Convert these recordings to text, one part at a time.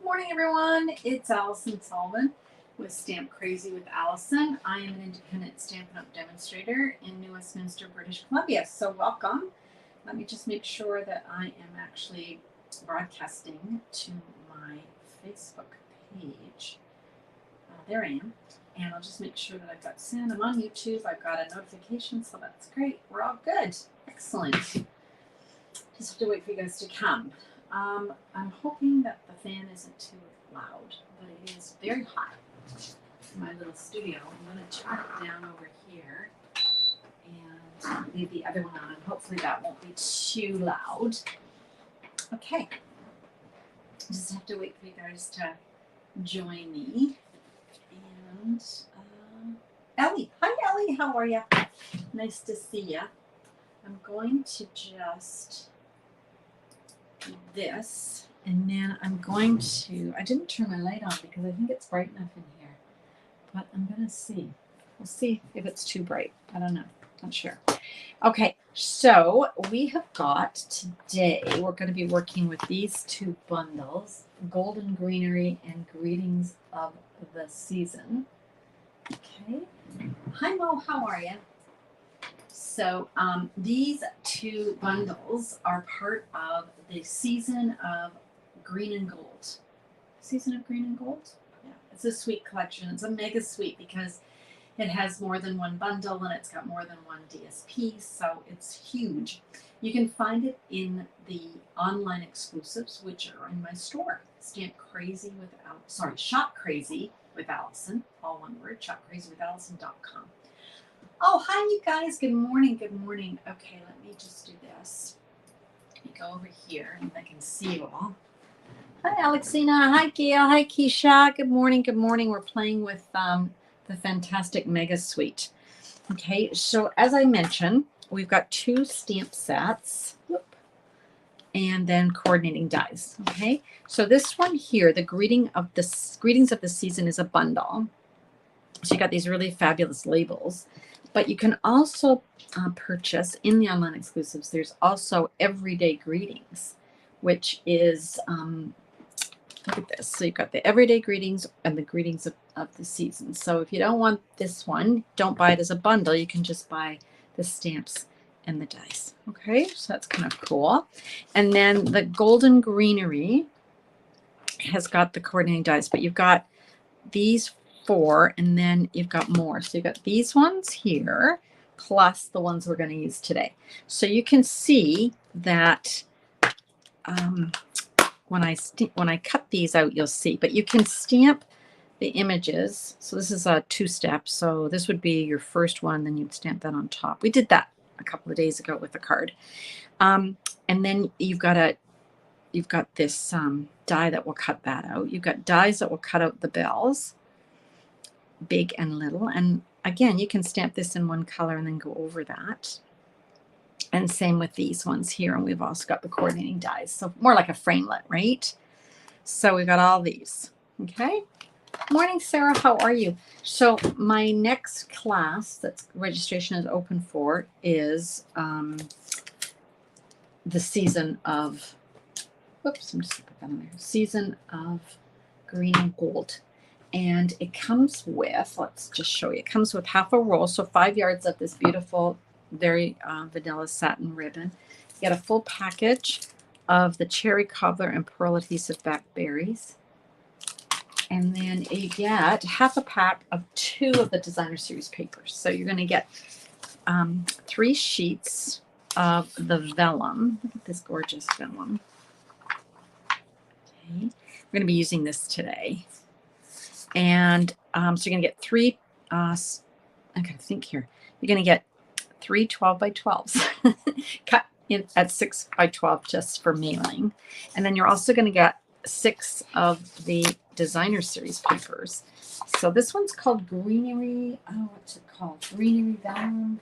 morning, everyone. It's Alison Sullivan with Stamp Crazy with Alison. I am an independent Stampin' Up! Demonstrator in New Westminster, British Columbia. So welcome. Let me just make sure that I am actually broadcasting to my Facebook page. There I am. And I'll just make sure that I've got sound. I'm on YouTube. I've got a notification, so that's great. We're all good. Excellent. Just have to wait for you guys to come. I'm hoping that the fan isn't too loud, but it is very hot in my little studio. I'm going to turn it down over here and leave the other one on, and hopefully that won't be too loud. Okay. Just have to wait for you guys to join me. And Ellie. Hi, Ellie. How are you? Nice to see you. I'm going to just do this, and then I'm going to, I didn't turn my light on because I think it's bright enough in here, but I'm going to see. We'll see if it's too bright. I don't know. Not sure. Okay, so we have got today, we're going to be working with these two bundles, Golden Greenery and Greetings of the Season. Okay. Hi, Mo. How are you? So these two bundles are part of the Season of Green and Gold. Season of Green and Gold? Yeah, it's a sweet collection. It's a mega sweet because it has more than one bundle and it's got more than one DSP, so it's huge. You can find it in the online exclusives, which are in my store. Shop Crazy with Alison, all one word, shopcrazywithallison.com. Oh, hi, you guys. Good morning. Good morning. Okay, let me just do this. Let me go over here and I can see you all. Hi, Alexina. Hi, Gail. Hi, Keisha. Good morning. Good morning. We're playing with the fantastic Mega Suite. Okay, so as I mentioned, we've got two stamp sets. And then coordinating dies. Okay, so this one here, the Greetings of the Season, is a bundle. So you got these really fabulous labels. But you can also purchase in the online exclusives. There's also Everyday Greetings, which is, look at this. So you've got the Everyday Greetings and the Greetings of the Season. So if you don't want this one, don't buy it as a bundle. You can just buy the stamps and the dies. Okay, so that's kind of cool. And then the Golden Greenery has got the coordinating dies, but you've got these four, and then you've got more. So you've got these ones here, plus the ones we're going to use today. So you can see that when I cut these out, you'll see. But you can stamp the images. So this is a two-step. So this would be your first one, then you'd stamp that on top. We did that a couple of days ago with the card. And then you've got this die that will cut that out. You've got dies that will cut out the bells, big and little. And again, you can stamp this in one color and then go over that. And same with these ones here. And we've also got the coordinating dies. So more like a framelit, right? So we've got all these. Okay. Morning, Sarah. How are you? So my next class that's registration is open for is the Season of, whoops, I'm just going to put that on there. Season of Green and Gold. And it comes with, let's just show you, it comes with half a roll, so 5 yards of this beautiful, very vanilla satin ribbon. You get a full package of the cherry cobbler and pearl adhesive back berries. And then you get half a pack of 2 of the designer series papers. So you're going to get 3 sheets of the vellum. Look at this gorgeous vellum. Okay. We're going to be using this today. And so you're going to get 3, I gotta think here. You're going to get 3 12 by 12s cut in at 6 by 12 just for mailing. And then you're also going to get 6 of the designer series papers. So this one's called Greenery. Oh, what's it called? Greenery Vellum,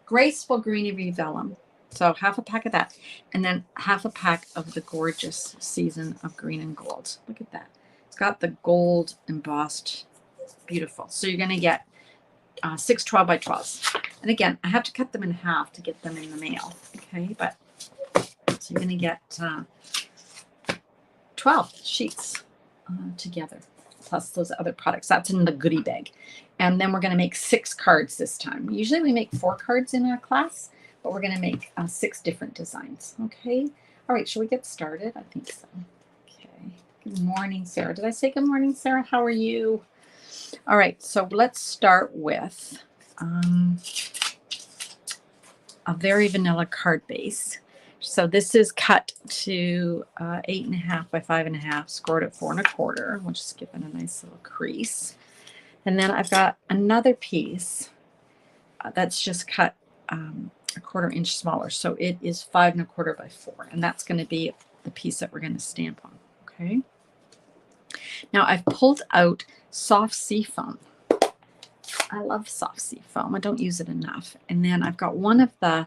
Graceful Greenery Vellum. So half a pack of that. And then half a pack of the gorgeous Season of Green and Gold. Look at that. It's got the gold embossed. Beautiful. So you're going to get 6 12 by 12s. And again, I have to cut them in half to get them in the mail. Okay, but so you're going to get 12 sheets together, plus those other products. That's in the goodie bag. And then we're going to make 6 cards this time. Usually we make 4 cards in our class, but we're going to make 6 different designs. Okay. All right. Shall we get started? I think so. Okay. Good morning, Sarah. Did I say good morning, Sarah? How are you? All right. So let's start with a very vanilla card base. So this is cut to 8.5 by 5.5, scored at 4 1/4. We'll just give it a nice little crease. And then I've got another piece that's just cut a 1/4 inch smaller. So it is 5 1/4 by 4. And that's going to be the piece that we're going to stamp on. Okay. Now I've pulled out soft sea foam. I love soft sea foam. I don't use it enough. And then I've got one of the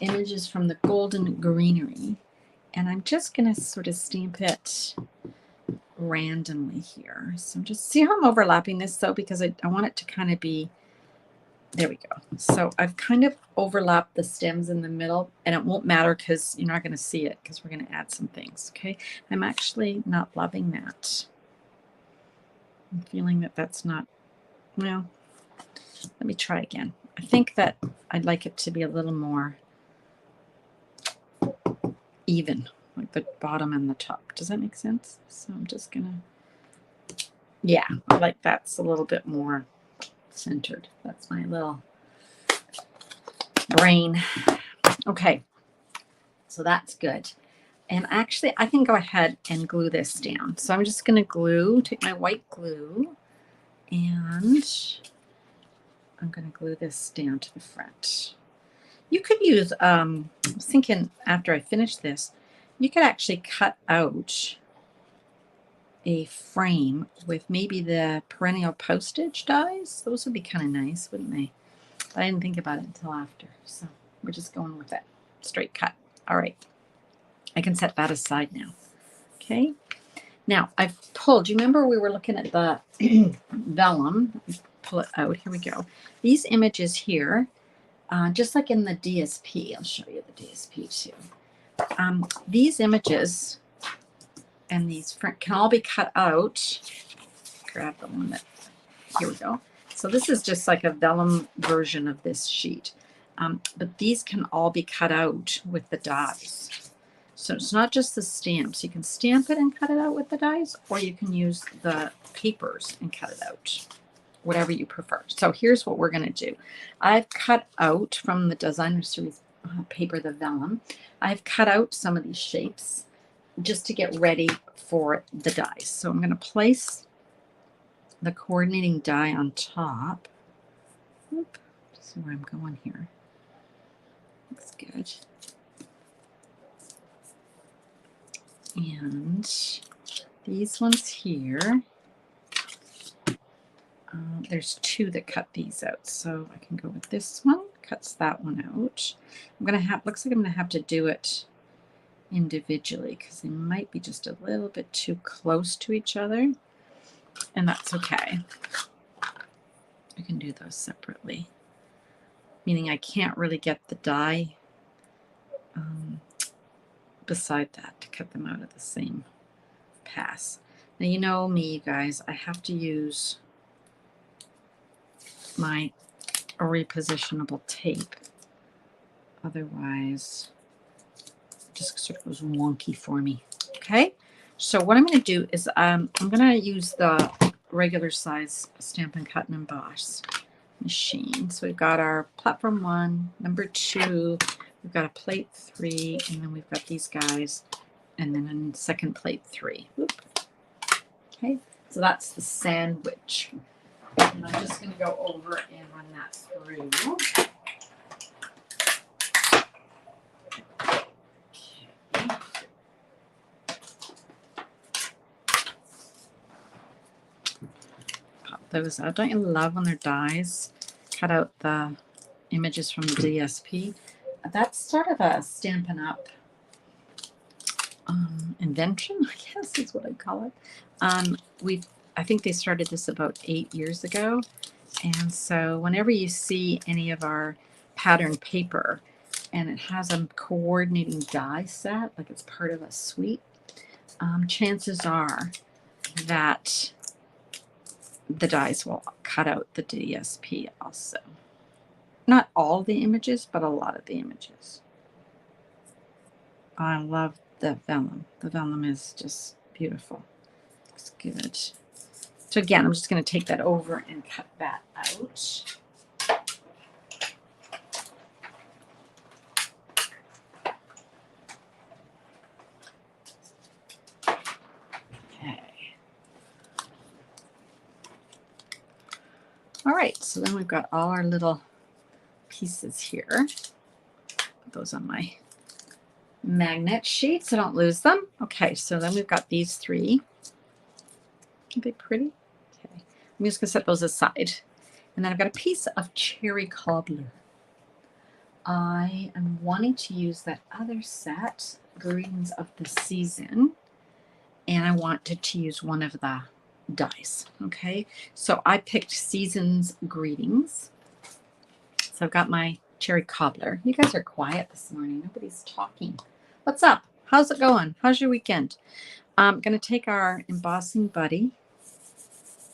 images from the Golden Greenery. And I'm just going to sort of stamp it randomly here. So just see how I'm overlapping this though, because I want it to kind of be, there we go. So I've kind of overlapped the stems in the middle, and it won't matter because you're not going to see it because we're going to add some things. Okay. I'm actually not loving that. I'm feeling that that's not, well, let me try again. I think that I'd like it to be a little more even, like the bottom and the top. Does that make sense? So I'm just gonna, yeah, I like that's a little bit more centered. That's my little brain. Okay, so that's good. And actually I can go ahead and glue this down. So I'm just gonna take my white glue, and I'm gonna glue this down to the front. You could use, I was thinking after I finish this, you could actually cut out a frame with maybe the perennial postage dies. Those would be kind of nice, wouldn't they? But I didn't think about it until after. So we're just going with it. Straight cut. All right. I can set that aside now. Okay. Now I've pulled, you remember we were looking at the vellum. Pull it out. Here we go. These images here, just like in the DSP, I'll show you the DSP too. These images and these can all be cut out. Grab the one that, here we go. So this is just like a vellum version of this sheet. But these can all be cut out with the dies. So it's not just the stamps. You can stamp it and cut it out with the dies, or you can use the papers and cut it out. Whatever you prefer. So here's what we're going to do. I've cut out from the Designer Series paper, the vellum, I've cut out some of these shapes just to get ready for the dies. So I'm going to place the coordinating die on top. Oop, see where I'm going here. Looks good. And these ones here, there's 2 that cut these out, so I can go with this one. Cuts that one out. I'm gonna have, looks like I'm gonna have to do it individually because they might be just a little bit too close to each other, and that's okay. I can do those separately, meaning I can't really get the die beside that to cut them out of the same pass. Now you know me, you guys, I have to use my repositionable tape, otherwise it just sort of goes wonky for me. Okay, so what I'm going to do is I'm going to use the regular size Stampin' Cut and Emboss machine. So we've got our platform 1, number 2, we've got a plate 3, and then we've got these guys, and then a second plate 3. Whoop. Okay, so that's the sandwich. And I'm just going to go over and run that through. Okay. Pop those out. Don't you love when they're dies? Cut out the images from the DSP. That's sort of a Stampin' Up invention, I guess is what I call it. I think they started this about 8 years ago. And so whenever you see any of our pattern paper, and it has a coordinating die set, like it's part of a suite, chances are that the dies will cut out the DSP also. Not all the images, but a lot of the images. I love the vellum. The vellum is just beautiful. Looks good. So again, I'm just going to take that over and cut that out. Okay. All right, so then we've got all our little pieces here. Put those on my magnet sheet so I don't lose them. Okay, so then we've got these three. Are they pretty? Okay, I'm just gonna set those aside. And then I've got a piece of cherry cobbler. I am wanting to use that other set, Greens of the Season, and I wanted to use one of the dies. Okay, so I picked Season's Greetings. So I've got my cherry cobbler. You guys are quiet this morning. Nobody's talking. What's up? How's it going? How's your weekend? I'm going to take our embossing buddy,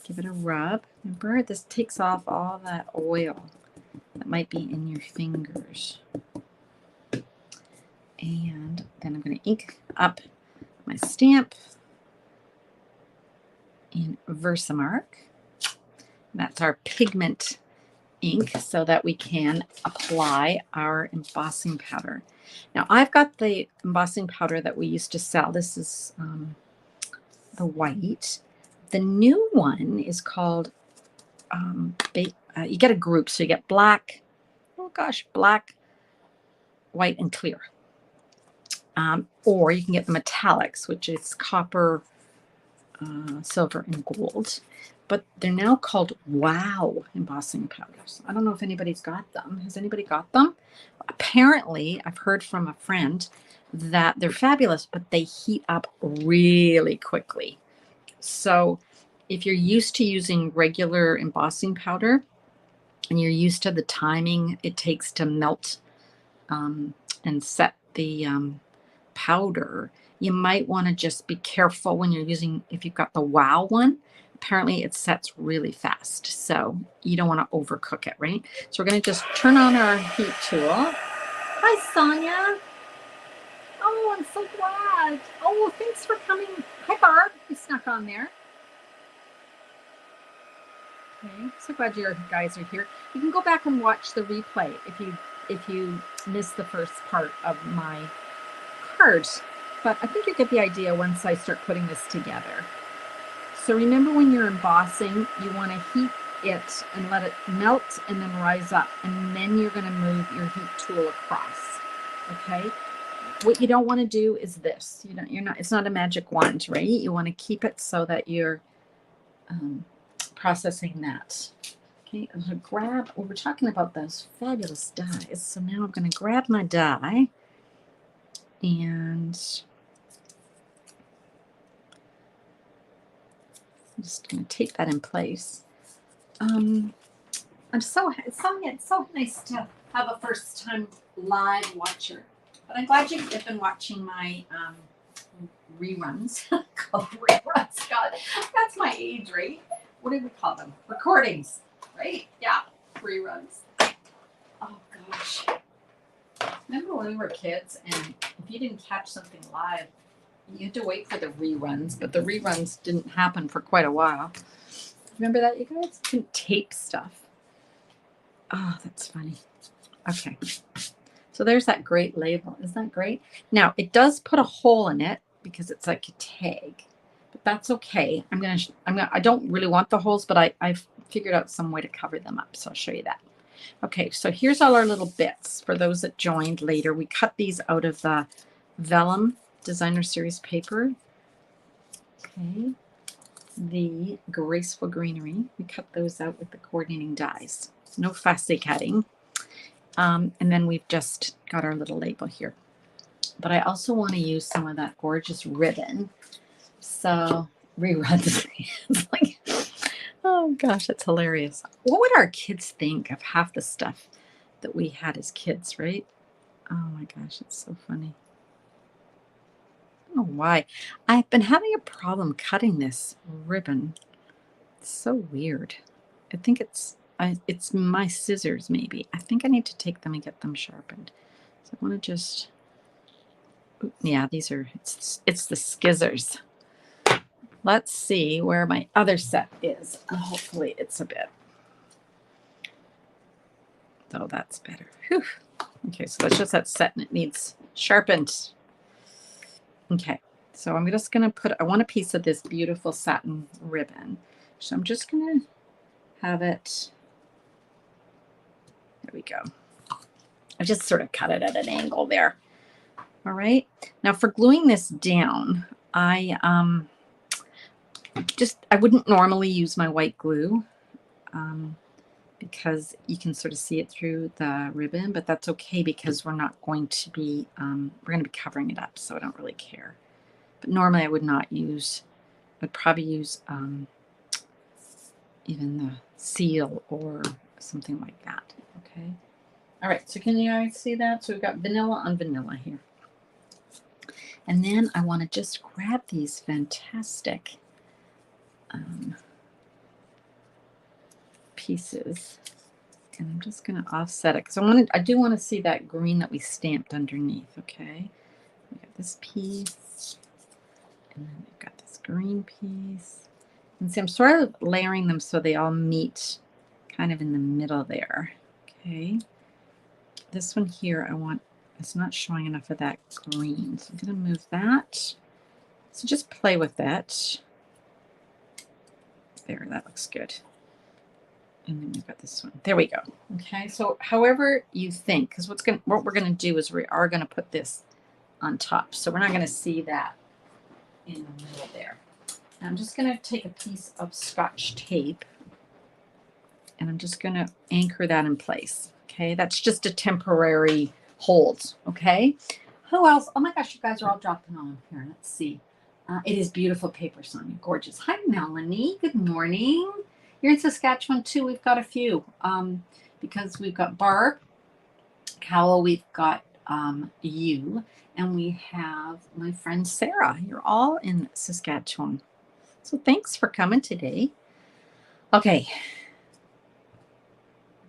give it a rub. Remember, this takes off all that oil that might be in your fingers. And then I'm going to ink up my stamp in Versamark. That's our pigment ink so that we can apply our embossing powder. Now I've got the embossing powder that we used to sell. This is the white. The new one is called, you get a group, so you get black, oh gosh, black, white, and clear. Or you can get the metallics, which is copper, silver, and gold. But they're now called Wow embossing powders. I don't know if anybody's got them. Has anybody got them? Apparently, I've heard from a friend that they're fabulous, but they heat up really quickly. So if you're used to using regular embossing powder and you're used to the timing it takes to melt and set the powder, you might want to just be careful when you're using, if you've got the Wow one. Apparently it sets really fast, so you don't want to overcook it, right? So we're going to just turn on our heat tool. Hi, Sonia. Oh, I'm so glad. Oh, thanks for coming. Hi, Barb. You snuck on there. Okay, so glad you guys are here. You can go back and watch the replay if you missed the first part of my cards. But I think you get the idea once I start putting this together. So remember, when you're embossing, you want to heat it and let it melt and then rise up. And then you're going to move your heat tool across. Okay? What you don't want to do is this. It's not a magic wand, right? You want to keep it so that you're processing that. Okay, I'm going to grab, we're talking about those fabulous dies. So now I'm going to grab my die and I'm just going to take that in place. Sonia, it's so nice to have a first time live watcher. But I'm glad you've been watching my reruns. Called reruns. God, that's my age, right? What do we call them? Recordings, right? Yeah, reruns. Oh gosh. Remember when we were kids and if you didn't catch something live, you had to wait for the reruns, but the reruns didn't happen for quite a while. Remember that, you guys? You can tape stuff. Oh, that's funny. Okay. So there's that great label. Isn't that great? Now, it does put a hole in it because it's like a tag, but that's okay. I don't really want the holes, but I've figured out some way to cover them up. So I'll show you that. Okay, so here's all our little bits. For those that joined later, we cut these out of the vellum designer series paper. Okay, the graceful greenery, we cut those out with the coordinating dies. No fussy cutting. And then we've just got our little label here. But I also want to use some of that gorgeous ribbon. So reruns. It's like, oh gosh, that's hilarious. What would our kids think of half the stuff that we had as kids, right? Oh my gosh, it's so funny. I don't know why. I've been having a problem cutting this ribbon. It's so weird. I think it's my scissors maybe. I think I need to take them and get them sharpened. So I want to just, yeah, these are, it's the scissors. Let's see where my other set is. Hopefully it's a bit. Oh, that's better. Whew. Okay, so that's just that set and it needs sharpened. Okay, so I'm just going to put, I want a piece of this beautiful satin ribbon. So I'm just going to have it, there we go. I just sort of cut it at an angle there. All right, now for gluing this down, I wouldn't normally use my white glue because you can sort of see it through the ribbon, but that's okay because we're not going to be, we're going to be covering it up, so I don't really care. But normally I would not use, I'd probably use even the seal or something like that, okay? All right, so can you guys see that? So we've got vanilla on vanilla here. And then I want to just grab these fantastic pieces, and I'm just going to offset it because I do want to see that green that we stamped underneath. Okay, we got this piece, and then we've got this green piece. And see, I'm sort of layering them so they all meet kind of in the middle there. Okay, this one here, it's not showing enough of that green, so I'm going to move that. So just play with it. There, that looks good. And then we've got this one. There we go. Okay, so however you think, because what we're going to do is we are going to put this on top. So we're not going to see that in the middle there. And I'm just going to take a piece of Scotch tape and I'm just going to anchor that in place. Okay, that's just a temporary hold. Okay, who else? Oh my gosh, you guys are all dropping on here. Let's see. It is beautiful paper, Sonia. Gorgeous. Hi, Melanie. Good morning. You're in Saskatchewan too. We've got a few because we've got Barb, Cowell, we've got you, and we have my friend Sarah. You're all in Saskatchewan. So thanks for coming today. Okay.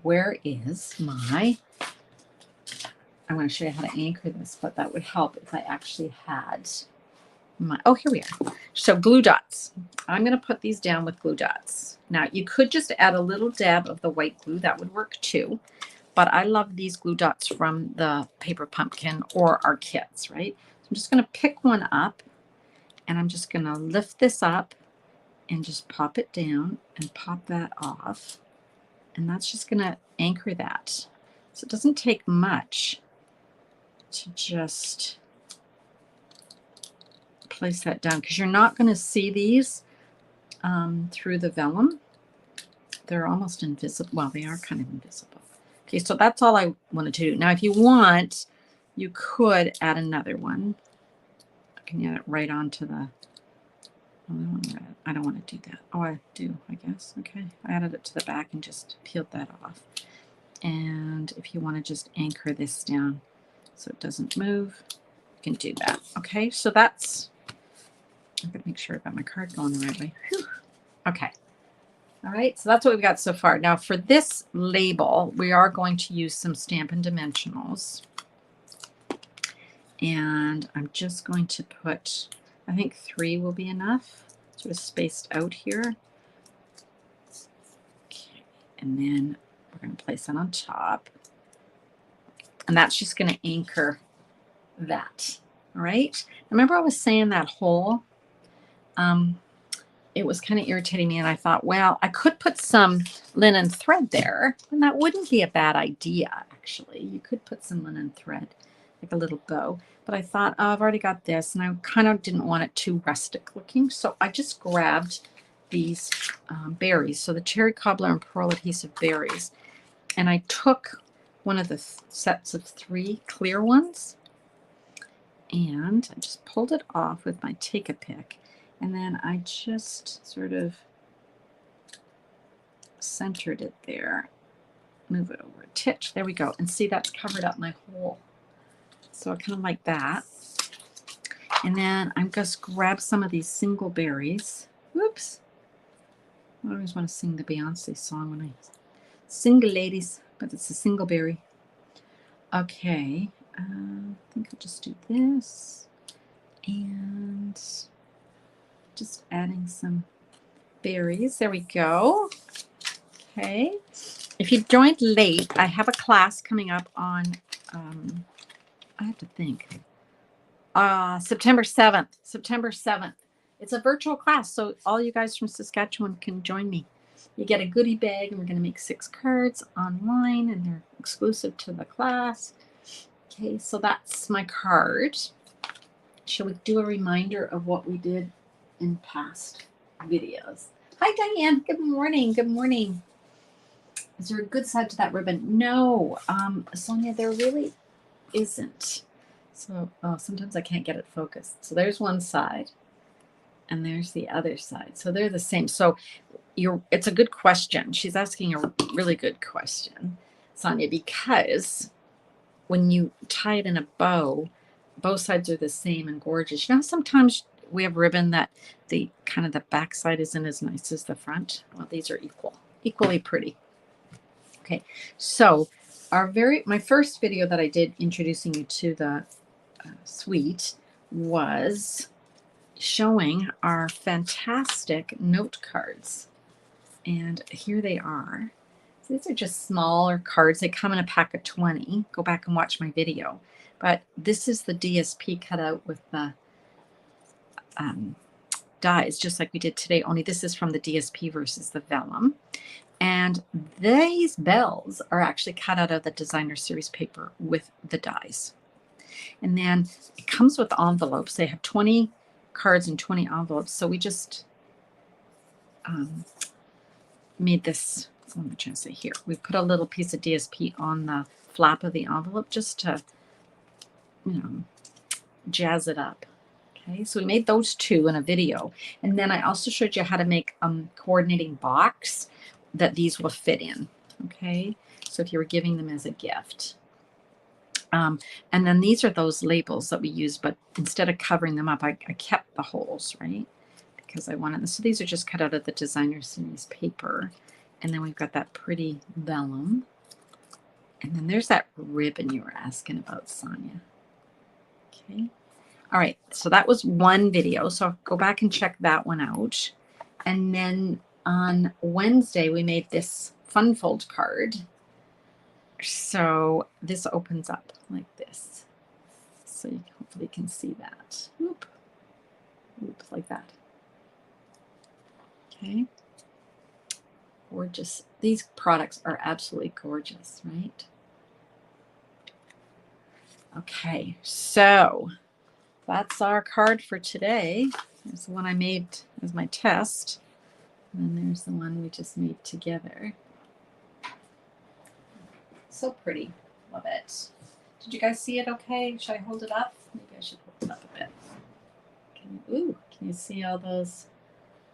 Where is my, I want to show you how to anchor this, but that would help if I actually had oh, here we are. So glue dots. I'm going to put these down with glue dots. Now you could just add a little dab of the white glue. That would work too. But I love these glue dots from the Paper Pumpkin or our kits, right? So I'm just going to pick one up and I'm just going to lift this up and just pop it down and pop that off. And that's just going to anchor that. So it doesn't take much to just place that down because you're not going to see these through the vellum. They're almost invisible. Well, they are kind of invisible. Okay, so that's all I wanted to do. Now, if you want, you could add another one. I can add it right onto the, I don't want to do that. Oh, I do, I guess. Okay, I added it to the back and just peeled that off. And if you want to just anchor this down so it doesn't move, you can do that. Okay, so that's, I'm going to make sure I've got my card going the right way. Whew. Okay. All right, so that's what we've got so far. Now for this label, we are going to use some Stampin' Dimensionals. And I'm just going to put, I think 3 will be enough, sort of spaced out here. Okay, and then we're going to place that on top. And that's just going to anchor that, all right? Remember I was saying that hole? It was kind of irritating me and I thought, well, I could put some linen thread there and that wouldn't be a bad idea, actually. You could put some linen thread, like a little bow. But I thought, oh, I've already got this and I kind of didn't want it too rustic looking. So I just grabbed these berries. So the cherry cobbler and pearl adhesive berries. And I took one of the sets of 3 clear ones and I just pulled it off with my Take-A-Pick. And then I just sort of centered it there. Move it over a titch. There we go. And see, that's covered up my hole. So I kind of like that. And then I'm just grab some of these single berries. Whoops. I always want to sing the Beyonce song when I single ladies, but it's a single berry. Okay. I think I'll just do this. And just adding some berries. There we go. Okay. If you joined late, I have a class coming up on, I have to think, September 7th. September 7th. It's a virtual class, so all you guys from Saskatchewan can join me. You get a goodie bag, and we're going to make 6 cards online, and they're exclusive to the class. Okay, so that's my card. Shall we do a reminder of what we did in past videos? Hi, Diane. Good morning. Good morning. Is there a good side to that ribbon? No, Sonia, there really isn't. So sometimes I can't get it focused. So there's one side, and there's the other side. So they're the same. So it's a good question. She's asking a really good question, Sonia, because when you tie it in a bow, both sides are the same and gorgeous. You know, sometimes we have ribbon that the kind of the back side isn't as nice as the front. Well, these are equally pretty. Okay, so my first video that I did introducing you to the suite was showing our fantastic note cards. And here they are. So these are just smaller cards. They come in a pack of 20. Go back and watch my video. But this is the DSP cut out with the dies, just like we did today, only this is from the DSP versus the vellum. And these bells are actually cut out of the designer series paper with the dies. And then it comes with envelopes. They have 20 cards and 20 envelopes. So we just made this, what am I trying to say here? We put a little piece of DSP on the flap of the envelope just to, jazz it up. Okay, so we made those 2 in a video. And then I also showed you how to make a coordinating box that these will fit in. Okay, so if you were giving them as a gift. And then these are those labels that we use, but instead of covering them up, I kept the holes, right? Because I wanted this. So these are just cut out of the designer series paper. And then we've got that pretty vellum. And then there's that ribbon you were asking about, Sonia. Okay. All right. So that was one video. So go back and check that one out. And then on Wednesday, we made this fun fold card. So this opens up like this. So you hopefully can see that. Whoop. Whoop, like that. Okay. Gorgeous. These products are absolutely gorgeous, right? Okay, so that's our card for today. There's the one I made as my test. And then there's the one we just made together. So pretty. Love it. Did you guys see it okay? Should I hold it up? Maybe I should hold it up a bit. Can you see all those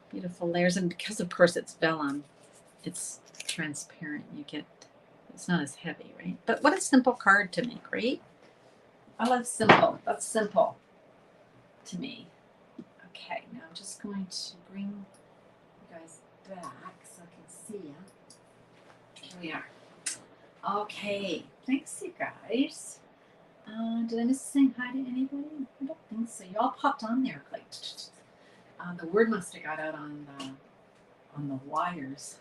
beautiful layers? And because, of course, it's vellum, it's transparent. It's not as heavy, right? But what a simple card to make, right? I love simple. That's simple to me. Okay, now I'm just going to bring you guys back so I can see you. Here we are. Okay, thanks you guys. Did I miss saying hi to anybody? I don't think so. You all popped on there like the word must have got out on the wires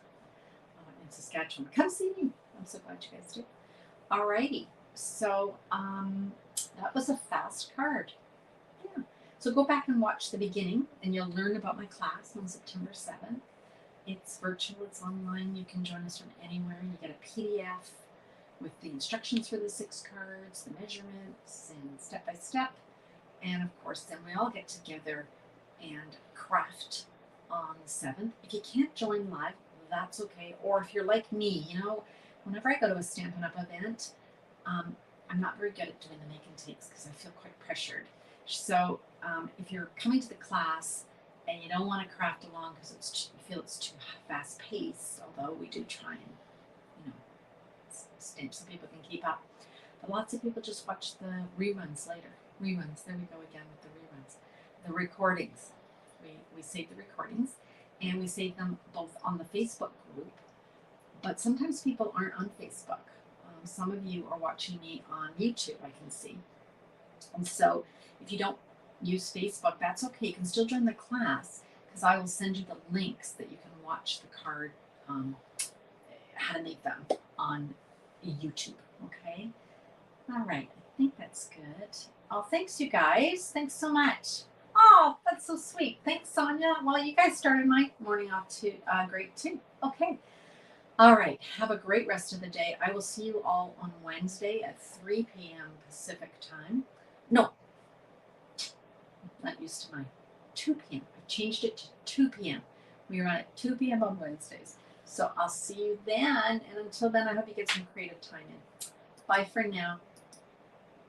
in Saskatchewan. Come see me. I'm so glad you guys did. Alrighty, so that was a fast card. Yeah. So go back and watch the beginning, and you'll learn about my class on September 7th. It's virtual. It's online. You can join us from anywhere. You get a PDF with the instructions for the 6 cards, the measurements, and step by step. And of course, then we all get together and craft on the 7th. If you can't join live, that's okay. Or if you're like me, whenever I go to a Stampin' Up! Event, I'm not very good at doing the make and takes because I feel quite pressured. So if you're coming to the class and you don't want to craft along because you feel it's too fast paced, although we do try and stamp so people can keep up. But lots of people just watch the reruns later. Reruns, there we go again with the reruns. The recordings. We save the recordings, and we save them both on the Facebook group, but sometimes people aren't on Facebook. Some of you are watching me on YouTube, I can see. And so if you don't use Facebook, that's okay. You can still join the class because I will send you the links that you can watch the card, how to make them on YouTube. Okay. All right. I think that's good. Oh, thanks, you guys. Thanks so much. Oh, that's so sweet. Thanks, Sonia. Well, you guys started my morning off too. Great too. Okay. All right. Have a great rest of the day. I will see you all on Wednesday at 3 p.m. Pacific time. No, not used to my 2 p.m. I changed it to 2 p.m. We are on at 2 p.m. on Wednesdays. So I'll see you then. And until then, I hope you get some creative time in. Bye for now.